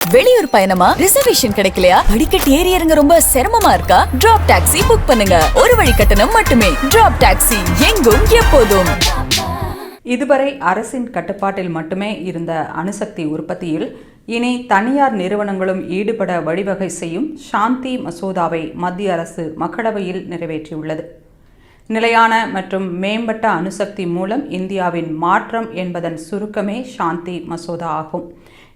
வெளியூர் பயணமா? ரிசர்வேஷன் கிடைக்கலையா? படிக்கட்டு ஏறி இறங்க ரொம்ப சிரமமா இருக்கா? டிராப் டாக்ஸி புக் பண்ணுங்க. ஒரு வழி கட்டணம் மட்டுமே. டிராப் டாக்ஸி, எங்கும் எப்போதும். இதுவரை அரசின் கட்டுப்பாட்டில் மட்டுமே இருந்த அணுசக்தி உற்பத்தியில் இனி தனியார் நிறுவனங்களும் ஈடுபட வழிவகை செய்யும் சாந்தி மசோதாவை மத்திய அரசு மக்களவையில் நிறைவேற்றியுள்ளது. நிலையான மற்றும் மேம்பட்ட அணுசக்தி மூலம் இந்தியாவின் மாற்றம் என்பதன் சுருக்கமே சாந்தி மசோதா ஆகும்.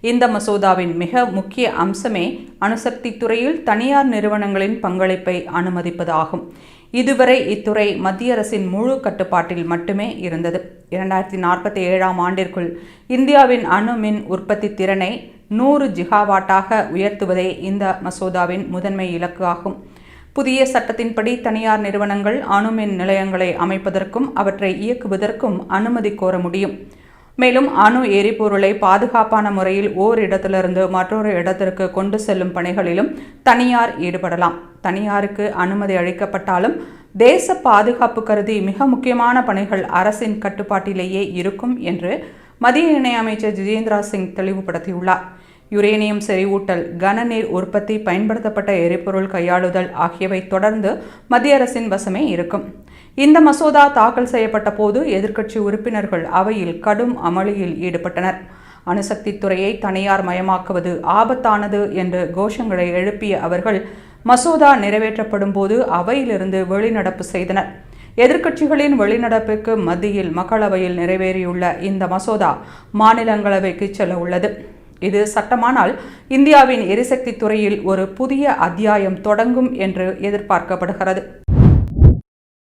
இந்த மசோதாவின் மிக முக்கிய அம்சமே அணுசக்தி துறையில் தனியார் நிறுவனங்களின் பங்களிப்பை அனுமதிப்பது ஆகும். இதுவரை இத்துறை மத்திய அரசின் முழு கட்டுப்பாட்டில் மட்டுமே இருந்தது. 2047ஆம் ஆண்டிற்குள் இந்தியாவின் அணு மின் உற்பத்தி திறனை 100 ஜிகாவாட்டாக உயர்த்துவதே இந்த மசோதாவின் முதன்மை இலக்கு ஆகும். புதிய சட்டத்தின்படி தனியார் நிறுவனங்கள் அணுமின் நிலையங்களை அமைப்பதற்கும் அவற்றை இயக்குவதற்கும் அனுமதி கோர முடியும். மேலும் அணு எரிபொருளை பாதுகாப்பான முறையில் ஓரிடத்திலிருந்து மற்றொரு இடத்திற்கு கொண்டு செல்லும் பணிகளிலும் தனியார் ஈடுபடலாம். தனியாருக்கு அனுமதி அளிக்கப்பட்டாலும் தேச பாதுகாப்பு கருதி மிக முக்கியமான பணிகள் அரசின் கட்டுப்பாட்டிலேயே இருக்கும் என்று மத்திய இணையமைச்சர் ஜிதேந்திர சிங் தெளிவுபடுத்தியுள்ளார். யுரேனியம் செறிவூட்டல், கனநீர் உற்பத்தி, பயன்படுத்தப்பட்ட எரிபொருள் கையாளுதல் ஆகியவை தொடர்ந்து மத்திய அரசின் வசமே இருக்கும். இந்த மசோதா தாக்கல் செய்யப்பட்ட போது எதிர்க்கட்சி உறுப்பினர்கள் அவையில் கடும் அமளியில் ஈடுபட்டனர். அணுசக்தி துறையை தனியார் மயமாக்குவது ஆபத்தானது என்று கோஷங்களை எழுப்பிய அவர்கள் மசோதா நிறைவேற்றப்படும் போது அவையிலிருந்து வெளிநடப்பு செய்தனர். எதிர்க்கட்சிகளின் வெளிநடப்புக்கு மத்தியில் மக்களவையில் நிறைவேறியுள்ள இந்த மசோதா மாநிலங்களவைக்கு செல்ல உள்ளது. இது சட்டமானால் இந்தியாவின் எரிசக்தி துறையில் ஒரு புதிய அத்தியாயம் தொடங்கும் என்று எதிர்பார்க்கப்படுகிறது.